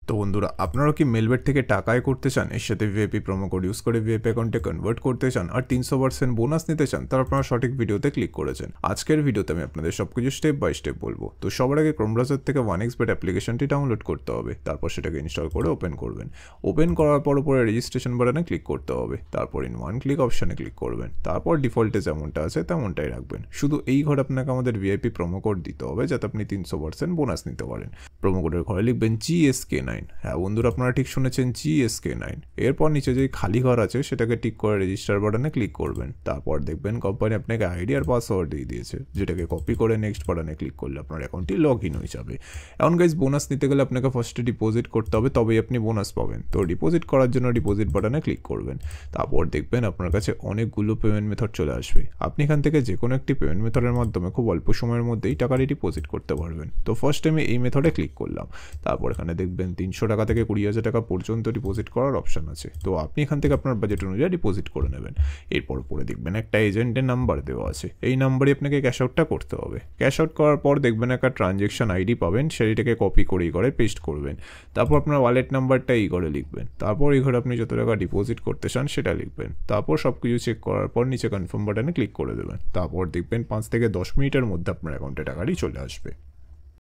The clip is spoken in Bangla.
তো বন্ধুরা, আপনারা কি মেলবেট থেকে টাকা আয় করতে চান, এর সাথে ভিআইপি প্রোমো কোড ইউজ করে ভিআইপি অ্যাকাউন্টে কনভার্ট করতে চান আর 300% বোনাস নিতে চান, তাহলে আপনারা সঠিক ভিডিওতে ক্লিক করেছেন। আজকের ভিডিওতে আমি আপনাদের সবকিছু স্টেপ বাই স্টেপ বলবো। তো সবার আগে ক্রোম ব্রাউজার থেকে 1xbet অ্যাপ্লিকেশনটি ডাউনলোড করতে হবে, তারপর সেটাকে ইনস্টল করে ওপেন করবেন। ওপেন করার পর উপরে রেজিস্ট্রেশন বাটনে ক্লিক করতে হবে, তারপর ইন ওয়ান ক্লিক অপশানে ক্লিক করবেন, তারপর ডিফল্টে যেমনটা আছে তেমনটাই রাখবেন। শুধু এই ঘরে আপনাকে আমাদের ভিআইপি প্রোমো কোড দিতে হবে, যাতে আপনি 300% বোনাস নিতে পারেন। প্রোমো কোডের ঘরে লিখবেন GSK9। হ্যাঁ বন্ধুরা, আপনারা ঠিক শুনেছেন, GSK9। এরপর নিচে যে খালি ঘর আছে সেটাকে টিক করে রেজিস্টার বাটনে ক্লিক করবেন। তারপর দেখবেন কোম্পানি আপনাকে আইডি আর পাসওয়ার্ড দিয়ে দিয়েছে, যেটাকে কপি করে নেক্সট বাটনে ক্লিক করলে আপনার অ্যাকাউন্টটি লগ ইন হয়ে যাবে। এখন গাইজ, বোনাস নিতে গেলে আপনাকে ফার্স্টে ডিপোজিট করতে হবে, তবেই আপনি বোনাস পাবেন। তো ডিপোজিট করার জন্য ডিপোজিট বাটনে ক্লিক করবেন। তারপর দেখবেন আপনার কাছে অনেকগুলো পেমেন্ট মেথড চলে আসবে। আপনি এখান থেকে যে কোনো একটি পেমেন্ট মেথডের মাধ্যমে খুব অল্প সময়ের মধ্যেই টাকাটি ডিপোজিট করতে পারবেন। তো ফার্স্ট আমি এই মেথডে ক্লিক করলাম। তারপর এখানে দেখবেন 300 টাকা থেকে 20,000 টাকা পর্যন্ত ডিপোজিট করার অপশান আছে। তো আপনি এখান থেকে আপনার বাজেট অনুযায়ী ডিপোজিট করে নেবেন। এরপর পরে দেখবেন একটা এজেন্টের নাম্বার দেওয়া আছে, এই নাম্বারে আপনাকে ক্যাশ আউটটা করতে হবে। ক্যাশ আউট করার পর দেখবেন একটা ট্রানজ্যাকশন আইডি পাবেন, সেইটাকে কপি করে এই ঘরে পেস্ট করবেন। তারপর আপনার ওয়ালেট নাম্বারটা এই ঘরে লিখবেন। তারপর এই ঘরে আপনি যত টাকা ডিপোজিট করতে চান সেটা লিখবেন। তারপর সব কিছু চেক করার পর নিচে কনফার্ম বাটনে ক্লিক করে দেবেন। তারপর দেখবেন 5 থেকে 10 মিনিটের মধ্যে আপনার অ্যাকাউন্টে টাকাটি চলে আসবে।